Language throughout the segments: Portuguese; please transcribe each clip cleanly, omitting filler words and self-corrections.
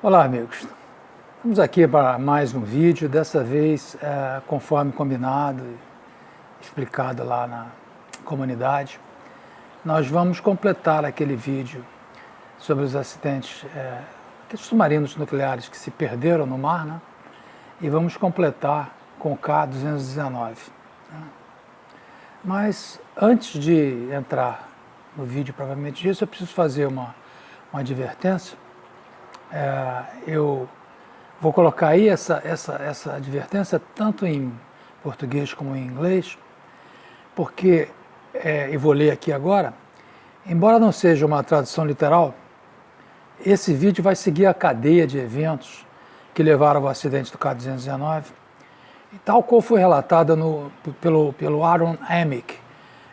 Olá, amigos. Estamos aqui para mais um vídeo, dessa vez conforme combinado e explicado lá na comunidade. Nós vamos completar aquele vídeo sobre os acidentes, aqueles submarinos nucleares que se perderam no mar, né? E vamos completar com o K-219. Né? Mas antes de entrar no vídeo propriamente disso, eu preciso fazer uma advertência. Eu vou colocar aí essa advertência tanto em português como em inglês, porque, eu vou ler aqui agora, embora não seja uma tradução literal, esse vídeo vai seguir a cadeia de eventos que levaram ao acidente do K-219, e tal qual foi relatada pelo Aaron Amick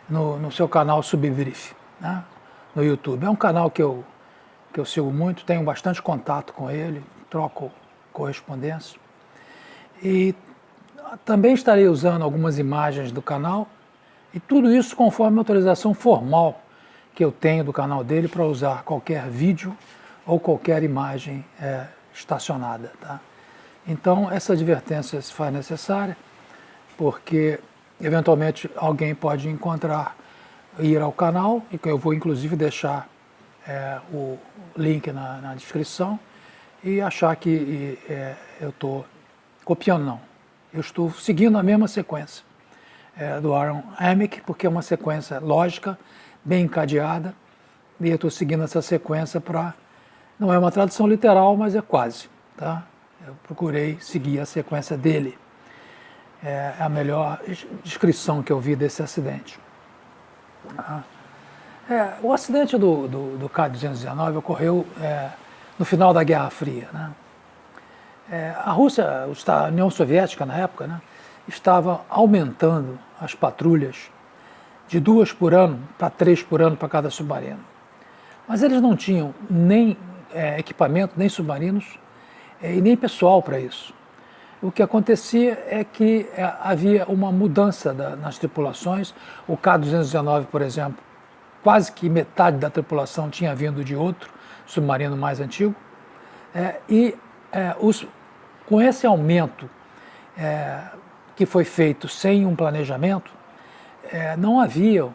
no seu canal Subbrief, né, no YouTube. É um canal que eu sigo muito, tenho bastante contato com ele, troco correspondência. E também estarei usando algumas imagens do canal, e tudo isso conforme a autorização formal que eu tenho do canal dele para usar qualquer vídeo ou qualquer imagem estacionada. Tá? Então, essa advertência se faz necessária, porque eventualmente alguém pode encontrar, ir ao canal, e que eu vou inclusive deixar o link na descrição, e achar que eu estou copiando. Não, eu estou seguindo a mesma sequência do Aaron Amick, porque é uma sequência lógica, bem encadeada, e eu estou seguindo essa sequência para... Não é uma tradução literal, mas é quase. Tá? Eu procurei seguir a sequência dele. É a melhor descrição que eu vi desse acidente. O acidente do K-219 ocorreu no final da Guerra Fria. Né? A Rússia, a União Soviética na época, né, estava aumentando as patrulhas de 2 por ano para 3 por ano para cada submarino. Mas eles não tinham nem equipamento, nem submarinos, e nem pessoal para isso. O que acontecia é que havia uma mudança nas tripulações. O K-219, por exemplo, quase que metade da tripulação tinha vindo de outro submarino mais antigo, com esse aumento que foi feito sem um planejamento, não havia,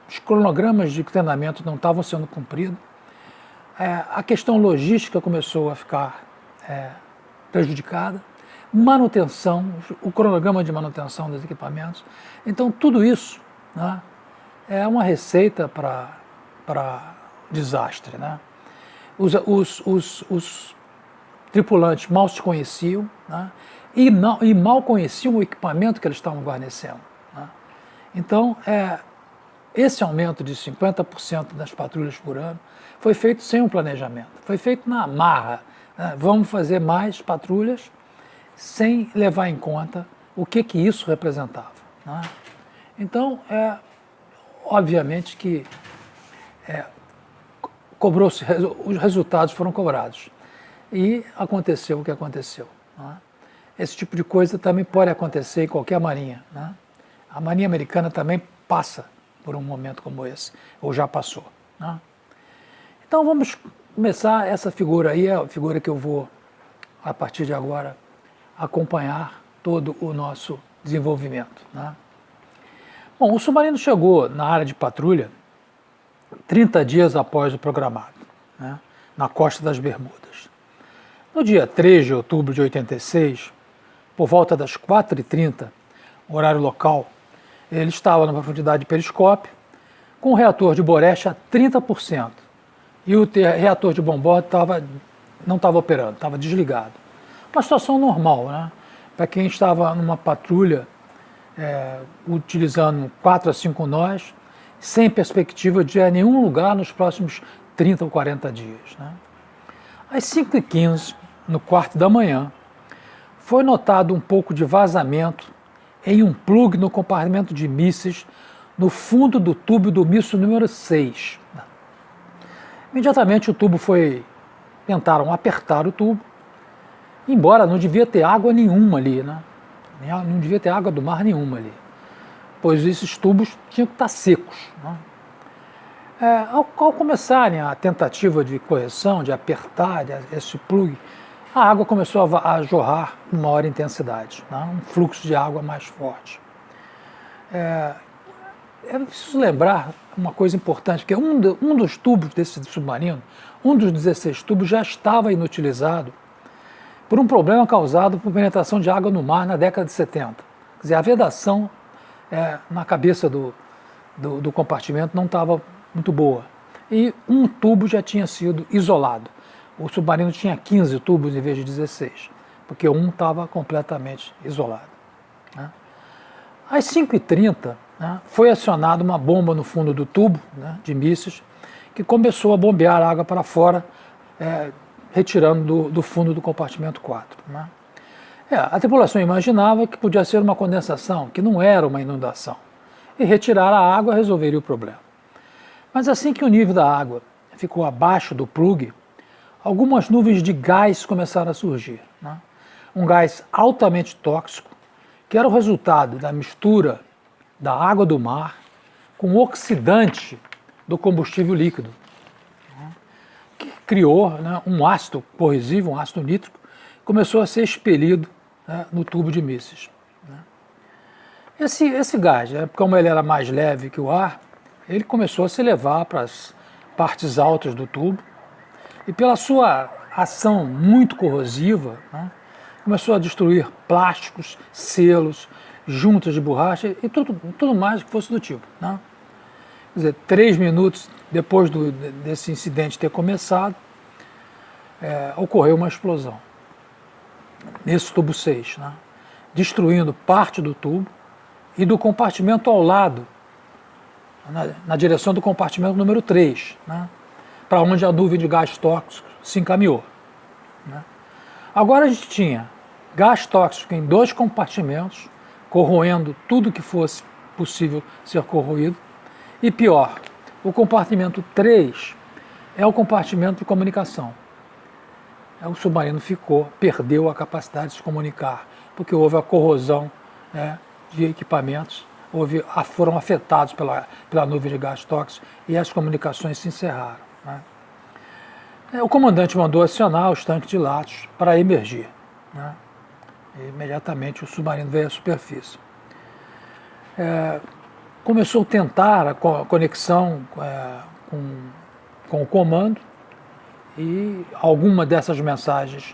os cronogramas de treinamento não estavam sendo cumpridos, a questão logística começou a ficar prejudicada, manutenção, o cronograma de manutenção dos equipamentos. Então, tudo isso, né, é uma receita para desastre. Né? Os tripulantes mal se conheciam, né, e mal conheciam o equipamento que eles estavam guarnecendo. Né? Então, esse aumento de 50% das patrulhas por ano foi feito sem um planejamento, foi feito na marra. Né? Vamos fazer mais patrulhas sem levar em conta o que isso representava. Né? Então, obviamente que os resultados foram cobrados. E aconteceu o que aconteceu. Né? Esse tipo de coisa também pode acontecer em qualquer marinha. Né? A marinha americana também passa por um momento como esse, ou já passou. Né? Então vamos começar. Essa figura aí é a figura que eu vou, a partir de agora, acompanhar todo o nosso desenvolvimento. Né? Bom, o submarino chegou na área de patrulha 30 dias após o programado, né, na costa das Bermudas. No dia 3 de outubro de 86, por volta das 4h30, horário local, ele estava na profundidade de periscópio, com o reator de Boreste a 30%, e o reator de bombordo não estava operando, estava desligado. Uma situação normal, né, para quem estava numa patrulha utilizando 4 a 5 nós, sem perspectiva de ir a nenhum lugar nos próximos 30 ou 40 dias. Né? Às 5h15, no quarto da manhã, foi notado um pouco de vazamento em um plug no compartimento de mísseis no fundo do tubo do míssil número 6. Imediatamente o tubo tentaram apertar o tubo, embora não devia ter água nenhuma ali, né? Não devia ter água do mar nenhuma ali, pois esses tubos tinham que estar secos. Né? Ao começarem a tentativa de correção, de apertar esse plug, a água começou a jorrar com maior intensidade, né? Um fluxo de água mais forte. É preciso lembrar uma coisa importante, que um dos tubos desse submarino, um dos 16 tubos, já estava inutilizado por um problema causado por penetração de água no mar na década de 70. Quer dizer, a vedação na cabeça do compartimento não estava muito boa. E um tubo já tinha sido isolado. O submarino tinha 15 tubos em vez de 16, porque um estava completamente isolado, né? Às 5h30, né, foi acionada uma bomba no fundo do tubo, né, de mísseis, que começou a bombear água para fora, retirando do fundo do compartimento 4. Né? A tripulação imaginava que podia ser uma condensação, que não era uma inundação, e retirar a água resolveria o problema. Mas assim que o nível da água ficou abaixo do plug, algumas nuvens de gás começaram a surgir. Né? Um gás altamente tóxico, que era o resultado da mistura da água do mar com o oxidante do combustível líquido, que criou, né, um ácido corrosivo, um ácido nítrico, que começou a ser expelido, né, no tubo de mísseis. Né. Esse gás, né, como ele era mais leve que o ar, ele começou a se elevar para as partes altas do tubo e, pela sua ação muito corrosiva, né, começou a destruir plásticos, selos, juntas de borracha e tudo mais que fosse do tipo. Né? Quer dizer, 3 minutos depois desse incidente ter começado, ocorreu uma explosão nesse tubo 6, né? Destruindo parte do tubo e do compartimento ao lado, na direção do compartimento número 3, né? Para onde a nuvem de gás tóxico se encaminhou. Né? Agora a gente tinha gás tóxico em 2 compartimentos, corroendo tudo que fosse possível ser corroído. E pior, o compartimento 3 é o compartimento de comunicação. O submarino perdeu a capacidade de se comunicar, porque houve a corrosão, né, de equipamentos, foram afetados pela nuvem de gás tóxico e as comunicações se encerraram. Né? O comandante mandou acionar os tanques de latos para emergir. Né? E imediatamente o submarino veio à superfície. Começou a tentar a conexão com o comando e alguma dessas mensagens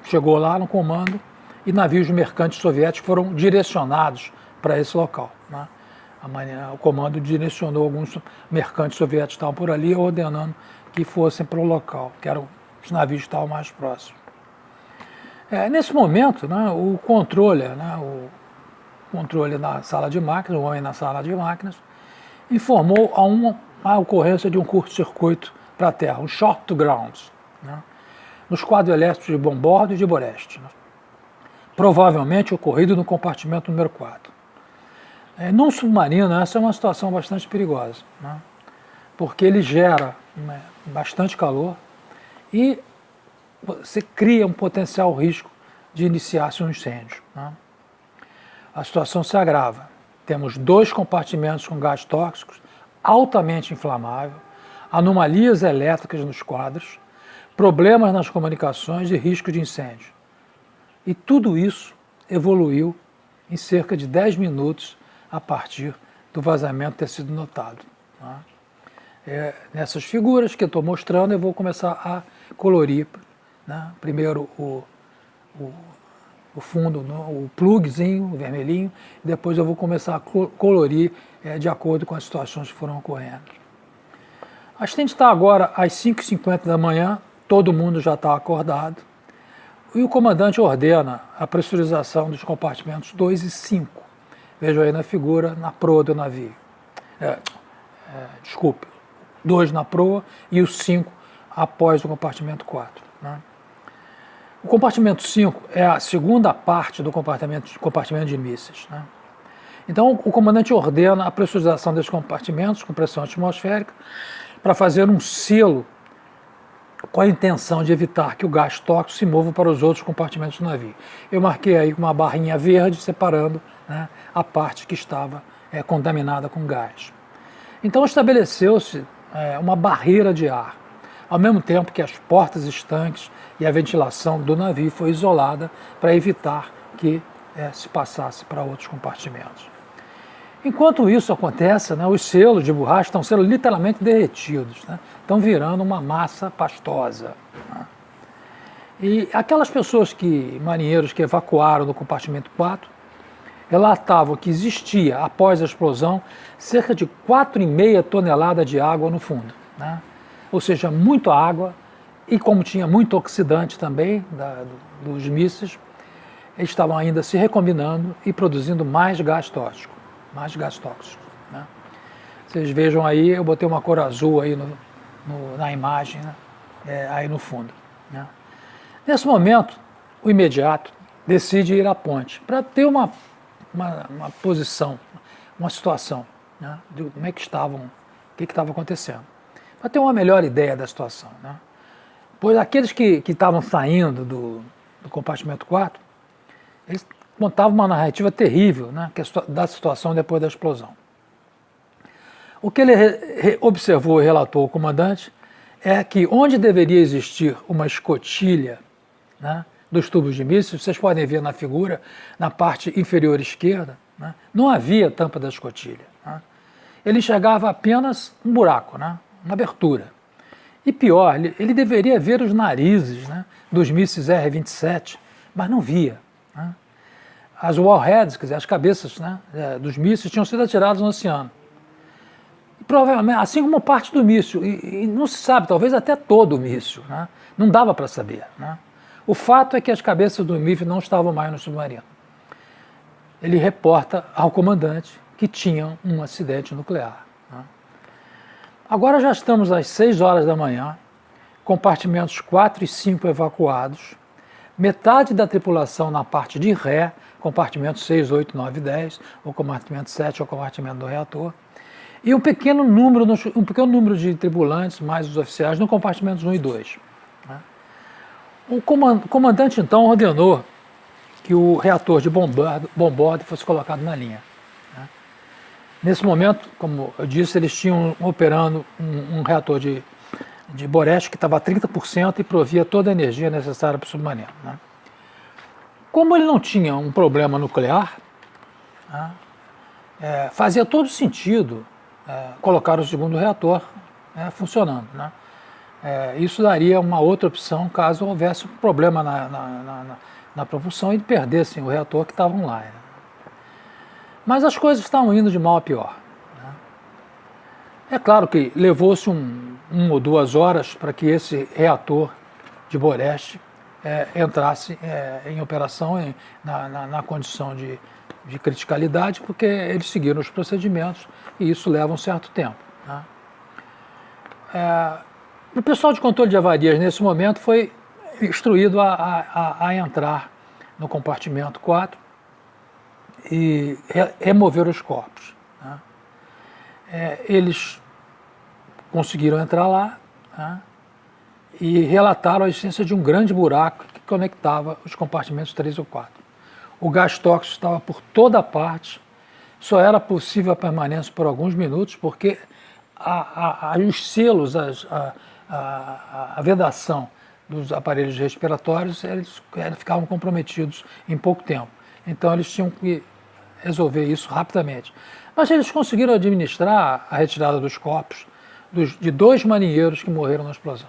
chegou lá no comando e navios mercantes soviéticos foram direcionados para esse local. Né? O comando direcionou alguns mercantes soviéticos que estavam por ali, ordenando que fossem para o local, que eram os navios que estavam mais próximos. Nesse momento, né, o controle na sala de máquinas, o homem na sala de máquinas, informou a ocorrência de um curto-circuito para a Terra, um short to ground, né, nos quadros elétricos de Bombordo e de Boreste, né, provavelmente ocorrido no compartimento número 4. Num submarino, essa é uma situação bastante perigosa, né, porque ele gera, né, bastante calor e você cria um potencial risco de iniciar-se um incêndio. Né? A situação se agrava. Temos 2 compartimentos com gás tóxicos, altamente inflamável, anomalias elétricas nos quadros, problemas nas comunicações e risco de incêndio. E tudo isso evoluiu em cerca de 10 minutos a partir do vazamento ter sido notado. Né? Nessas figuras que eu estou mostrando, eu vou começar a colorir, né? Primeiro o fundo, o plugzinho, o vermelhinho, e depois eu vou começar a colorir de acordo com as situações que foram ocorrendo. A gente está agora às 5h50 da manhã, todo mundo já está acordado, e o comandante ordena a pressurização dos compartimentos 2 e 5. Veja aí na figura, na proa do navio. Desculpe, 2 na proa e os 5 após o compartimento 4. Né? O compartimento 5 é a segunda parte do compartimento de mísseis. Né? Então, o comandante ordena a pressurização desses compartimentos com pressão atmosférica para fazer um selo com a intenção de evitar que o gás tóxico se mova para os outros compartimentos do navio. Eu marquei aí com uma barrinha verde separando, né, a parte que estava contaminada com gás. Então estabeleceu-se uma barreira de ar, ao mesmo tempo que as portas estanques e a ventilação do navio foi isolada para evitar que se passasse para outros compartimentos. Enquanto isso acontece, né, os selos de borracha estão sendo literalmente derretidos, né, estão virando uma massa pastosa. Né. E aquelas marinheiros que evacuaram do compartimento 4, relatavam que existia, após a explosão, cerca de 4,5 toneladas de água no fundo. Né? Ou seja, muita água, e como tinha muito oxidante também dos mísseis, eles estavam ainda se recombinando e produzindo mais gás tóxico. Né? Vocês vejam aí, eu botei uma cor azul aí na imagem, né? Aí no fundo. Né? Nesse momento, o imediato decide ir à ponte para ter uma posição, uma situação, né, de como é que estavam, o que estava acontecendo, para ter uma melhor ideia da situação. Né. Pois aqueles que estavam saindo do compartimento 4, eles contavam uma narrativa terrível, né, da situação depois da explosão. O que ele observou e relatou ao comandante é que onde deveria existir uma escotilha, né, dos tubos de mísseis, vocês podem ver na figura, na parte inferior esquerda, né, não havia tampa da escotilha. Né. Ele enxergava apenas um buraco, né, uma abertura. E pior, ele deveria ver os narizes, né, dos mísseis R-27, mas não via. Né. As wellheads, quer dizer, as cabeças, né, dos mísseis tinham sido atiradas no oceano. E, provavelmente, assim como parte do míssil, e não se sabe, talvez até todo o míssil, né, não dava para saber. Né. O fato é que as cabeças do MIF não estavam mais no submarino. Ele reporta ao comandante que tinha um acidente nuclear. Né. Agora já estamos às 6 horas da manhã, compartimentos 4 e 5 evacuados, metade da tripulação na parte de ré, compartimentos 6, 8, 9 e 10, o compartimento 7 é o compartimento do reator, e um pequeno número de tripulantes, mais os oficiais, no compartimentos 1 e 2. O comandante, então, ordenou que o reator de bombordo fosse colocado na linha. Né. Nesse momento, como eu disse, eles tinham operando um reator de Boreste que estava a 30% e provia toda a energia necessária para o submarino. Né. Como ele não tinha um problema nuclear, né, fazia todo sentido colocar o segundo reator funcionando. Né. Isso daria uma outra opção caso houvesse um problema na propulsão e perdessem o reator que estavam lá. Né. Mas as coisas estavam indo de mal a pior. Né. É claro que levou-se 1 ou 2 horas para que esse reator de Boreste entrasse em operação na condição de criticalidade, porque eles seguiram os procedimentos e isso leva um certo tempo. Né. O pessoal de controle de avarias, nesse momento, foi instruído a entrar no compartimento 4 e remover os corpos. Né. Eles conseguiram entrar lá, né, e relataram a existência de um grande buraco que conectava os compartimentos 3 ou 4. O gás tóxico estava por toda parte, só era possível a permanência por alguns minutos, porque os selos, a vedação dos aparelhos respiratórios, eles ficavam comprometidos em pouco tempo. Então eles tinham que resolver isso rapidamente. Mas eles conseguiram administrar a retirada dos corpos de 2 marinheiros que morreram na explosão.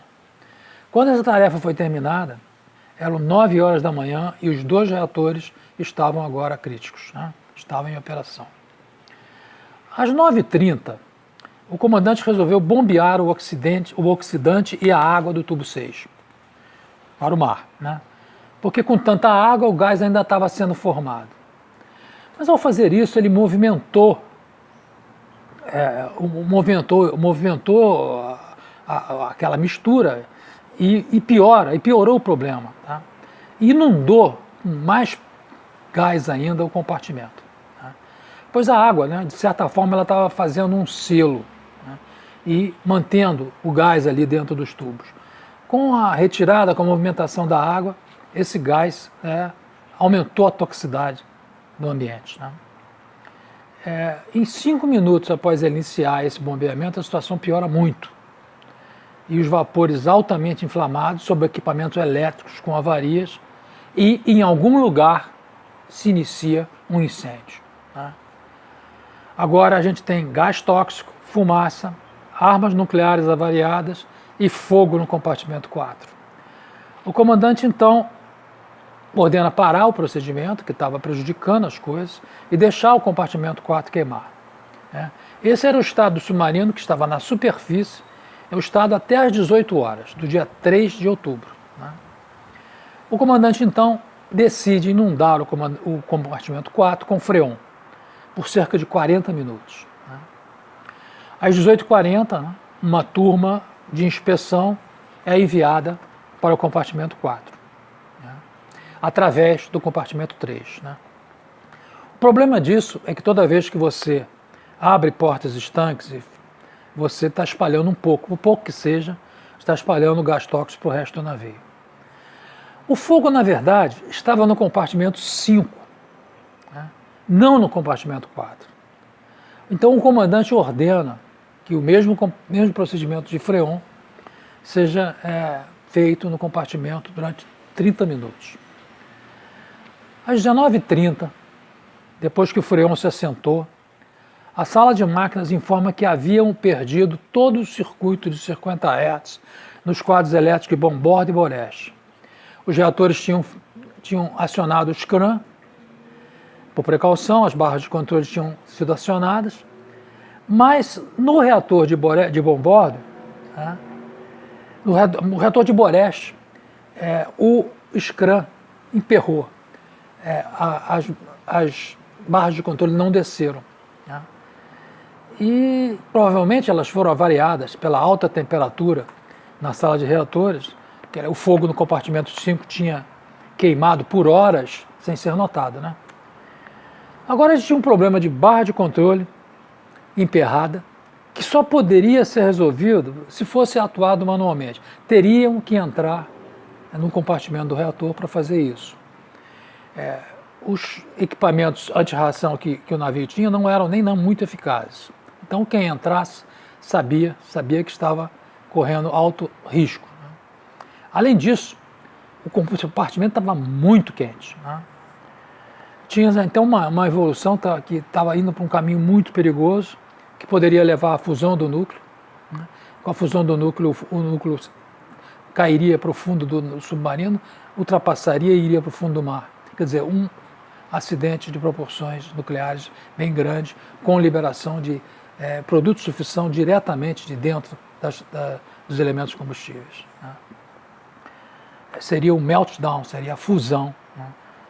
Quando essa tarefa foi terminada, eram 9 horas da manhã e os 2 reatores estavam agora críticos, né? Estavam em operação. Às 9h30, o comandante resolveu bombear o oxidante e a água do tubo 6 para o mar, né? Porque com tanta água o gás ainda estava sendo formado. Mas ao fazer isso ele movimentou aquela mistura e piorou o problema. Tá? E inundou com mais gás ainda o compartimento. Tá? Pois a água, né, de certa forma, ela estava fazendo um selo, né, e mantendo o gás ali dentro dos tubos. Com a retirada, com a movimentação da água, esse gás aumentou a toxicidade do ambiente. Né? em 5 minutos após ele iniciar esse bombeamento, a situação piora muito. E os vapores altamente inflamados sobre equipamentos elétricos com avarias e em algum lugar se inicia um incêndio. Né? Agora a gente tem gás tóxico, fumaça, armas nucleares avariadas e fogo no compartimento 4. O comandante então ordena parar o procedimento, que estava prejudicando as coisas, e deixar o compartimento 4 queimar. Né? Esse era o estado do submarino que estava na superfície, é o estado até às 18 horas, do dia 3 de outubro. Né? O comandante então decide inundar o compartimento 4 com freon, por cerca de 40 minutos. Né? Às 18h40, né, uma turma de inspeção é enviada para o compartimento 4, né, através do compartimento 3. Né? O problema disso é que toda vez que você abre portas estanques, você está espalhando um pouco, o pouco que seja, está espalhando gás tóxico para o resto do navio. O fogo, na verdade, estava no compartimento 5, né, não no compartimento 4. Então o comandante ordena que o mesmo procedimento de freon seja feito no compartimento durante 30 minutos. Às 19h30, depois que o freon se assentou, a sala de máquinas informa que haviam perdido todo o circuito de 50 Hz nos quadros elétricos de Bombordo e Boreste. Os reatores tinham acionado o SCRAM, por precaução, as barras de controle tinham sido acionadas, mas no reator de Bombordo, né, no reator de Boreste, o SCRAM emperrou, as barras de controle não desceram. Né, e provavelmente elas foram avariadas pela alta temperatura na sala de reatores, que o fogo no compartimento 5 tinha queimado por horas sem ser notado. Né? Agora a gente tinha um problema de barra de controle emperrada, que só poderia ser resolvido se fosse atuado manualmente. Teriam que entrar no compartimento do reator para fazer isso. Os equipamentos anti-reação que o navio tinha não eram nem muito eficazes. Então quem entrasse sabia que estava correndo alto risco. Né? Além disso, o compartimento estava muito quente. Né? Tinha então uma evolução que estava indo para um caminho muito perigoso, que poderia levar à fusão do núcleo. Né? Com a fusão do núcleo, o núcleo cairia para o fundo do submarino, ultrapassaria e iria para o fundo do mar. Quer dizer, um acidente de proporções nucleares bem grande, com liberação de produtos de fissão diretamente de dentro dos elementos combustíveis. Né? Seria o meltdown, seria a fusão, né,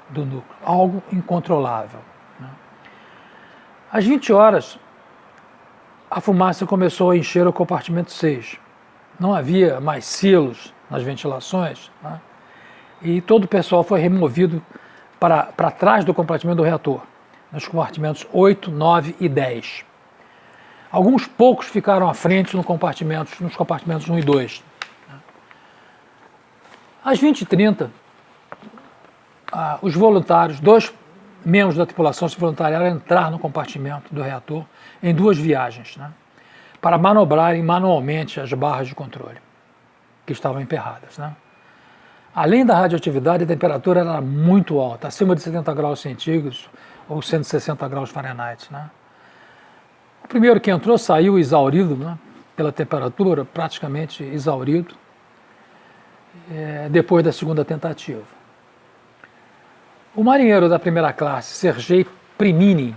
do núcleo, algo incontrolável. Né? Às 20 horas, a fumaça começou a encher o compartimento 6. Não havia mais silos nas ventilações, né? E todo o pessoal foi removido para trás do compartimento do reator, nos compartimentos 8, 9 e 10. Alguns poucos ficaram à frente nos compartimentos 1 e 2. Às 20h30, os voluntários, 2 membros da tripulação se voluntariaram a entrar no compartimento do reator em 2 viagens, né, para manobrarem manualmente as barras de controle, que estavam emperradas. Né. Além da radioatividade, a temperatura era muito alta, acima de 70 graus centígrados ou 160 graus Fahrenheit. Né. O primeiro que entrou saiu exaurido, né, pela temperatura, praticamente exaurido, depois da segunda tentativa. O marinheiro da primeira classe, Sergei Priminin,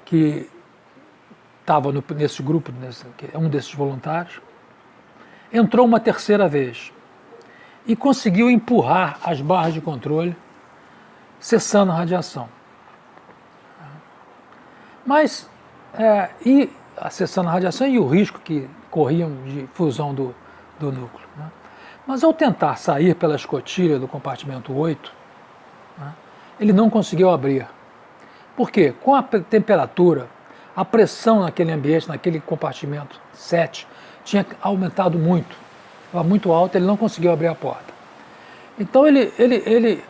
que estava nesse grupo, que é um desses voluntários, entrou uma terceira vez e conseguiu empurrar as barras de controle, cessando a radiação. Mas, cessando a radiação e o risco que corriam de fusão do núcleo. Né? Mas ao tentar sair pela escotilha do compartimento 8, né, ele não conseguiu abrir. Por quê? Com a temperatura, a pressão naquele ambiente, naquele compartimento 7, tinha aumentado muito. Estava muito alta, ele não conseguiu abrir a porta. Então ele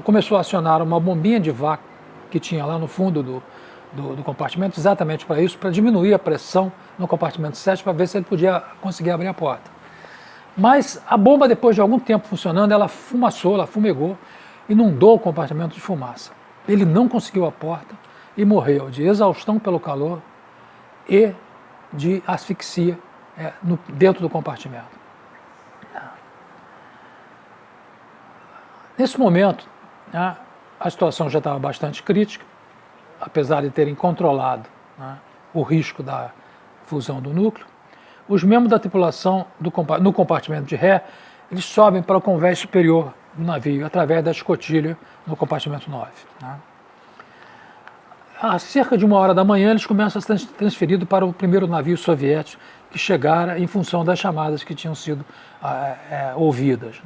começou a acionar uma bombinha de vácuo que tinha lá no fundo do compartimento, exatamente para isso, para diminuir a pressão no compartimento 7, para ver se ele podia conseguir abrir a porta. Mas a bomba, depois de algum tempo funcionando, ela fumaçou, ela fumegou, inundou o compartimento de fumaça. Ele não conseguiu a porta e morreu de exaustão pelo calor e de asfixia dentro do compartimento. Nesse momento, a situação já estava bastante crítica, apesar de terem controlado o risco da fusão do núcleo. Os membros da tripulação no compartimento de ré, eles sobem para o convés superior do navio, através da escotilha no compartimento 9. A cerca de 1h da manhã, eles começam a ser transferidos para o primeiro navio soviético que chegara em função das chamadas que tinham sido ouvidas.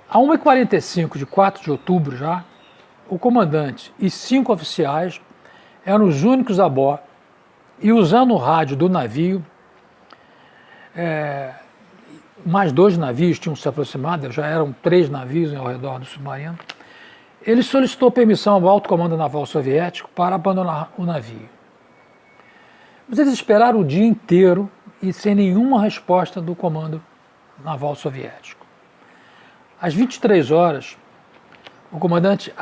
A 1h45 de 4 de outubro já, o comandante e 5 oficiais eram os únicos a bordo e, usando o rádio do navio, mais 2 navios tinham se aproximado, já eram 3 navios ao redor do submarino. Ele solicitou permissão ao alto comando naval soviético para abandonar o navio. Mas eles esperaram o dia inteiro e sem nenhuma resposta do comando naval soviético. Às 23 horas, o comandante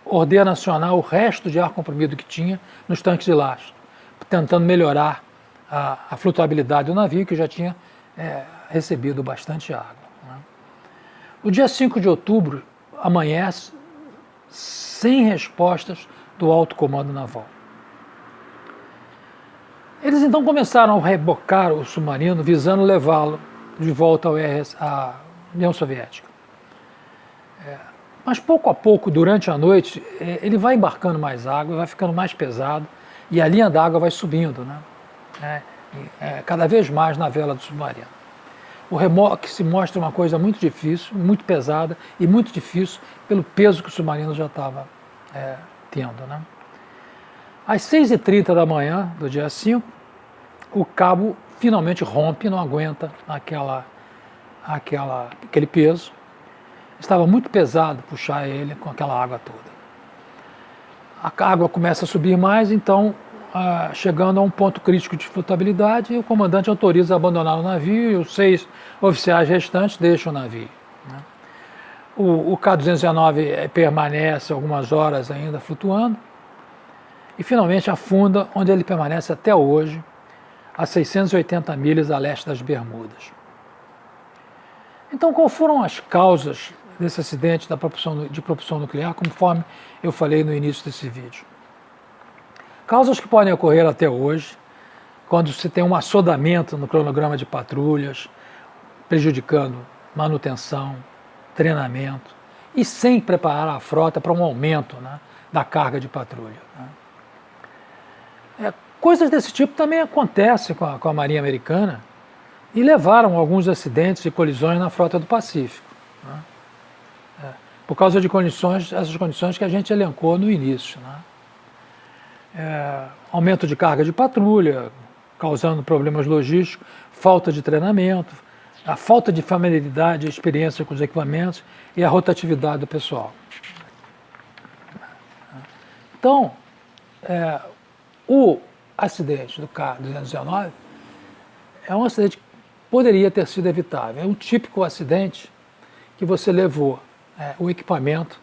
ordena acionar o resto de ar comprimido que tinha nos tanques de lastro, tentando melhorar a flutuabilidade do navio, que já tinha recebido bastante água. No dia 5 de outubro, amanhece sem respostas do alto comando naval. Eles então começaram a rebocar o submarino, visando levá-lo de volta à União Soviética. Mas pouco a pouco, durante a noite, ele vai embarcando mais água, vai ficando mais pesado e a linha d'água vai subindo, cada vez mais na vela do submarino. O remoque se mostra uma coisa muito difícil, muito pesada e muito difícil pelo peso que o submarino já estava tendo. Às 6h30 da manhã do dia 5, o cabo finalmente rompe, não aguenta aquele peso. Estava muito pesado puxar ele com aquela água toda. A água começa a subir mais, então, chegando a um ponto crítico de flutuabilidade, o comandante autoriza abandonar o navio e os 6 oficiais restantes deixam o navio. O K-219 permanece algumas horas ainda flutuando e finalmente afunda, onde ele permanece até hoje, a 680 milhas a leste das Bermudas. Então, quais foram as causas desse acidente de propulsão nuclear, conforme eu falei no início desse vídeo? Causas que podem ocorrer até hoje, quando se tem um assodamento no cronograma de patrulhas, prejudicando manutenção, treinamento, e sem preparar a frota para um aumento da carga de patrulha. Coisas desse tipo também acontecem com a Marinha Americana e levaram a alguns acidentes e colisões na frota do Pacífico, por causa de essas condições que a gente elencou no início. Aumento de carga de patrulha, causando problemas logísticos, falta de treinamento, a falta de familiaridade e experiência com os equipamentos e a rotatividade do pessoal. Então, o acidente do K-219 é um acidente que poderia ter sido evitável. É um típico acidente que você levou o equipamento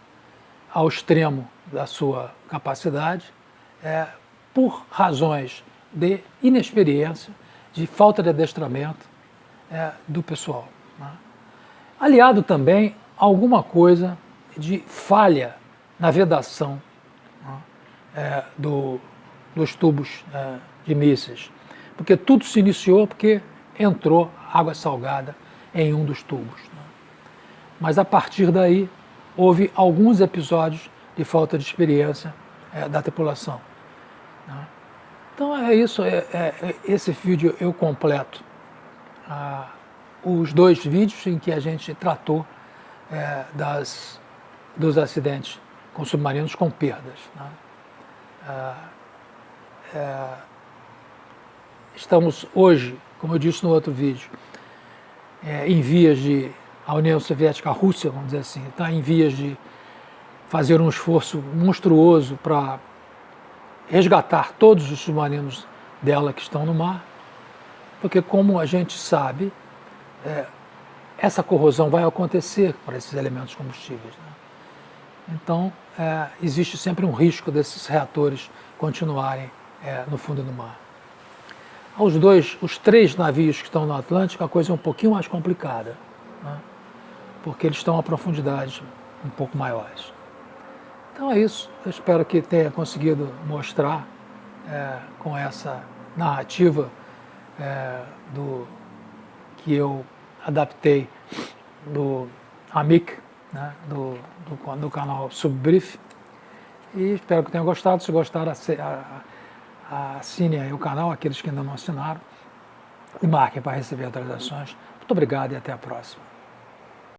ao extremo da sua capacidade por razões de inexperiência, de falta de adestramento do pessoal. Aliado também a alguma coisa de falha na vedação dos tubos de mísseis, porque tudo se iniciou porque entrou água salgada em um dos tubos. Mas a partir daí houve alguns episódios de falta de experiência da tripulação. Então é isso, esse vídeo eu completo os 2 vídeos em que a gente tratou dos acidentes com submarinos com perdas. Estamos hoje, como eu disse no outro vídeo, em vias de a União Soviética, a Rússia, vamos dizer assim, está em vias de fazer um esforço monstruoso para resgatar todos os submarinos dela que estão no mar, porque, como a gente sabe, essa corrosão vai acontecer para esses elementos combustíveis, né? Então, existe sempre um risco desses reatores continuarem no fundo do mar. Os 3 navios que estão no Atlântico, a coisa é um pouquinho mais complicada, né? Porque eles estão a profundidades um pouco maiores. Então é isso, eu espero que tenha conseguido mostrar com essa narrativa que eu adaptei do Amic, né, do canal Subbrief, e espero que tenham gostado. Se gostaram, assinem aí o canal, aqueles que ainda não assinaram, e marquem para receber atualizações. Muito obrigado e até a próxima.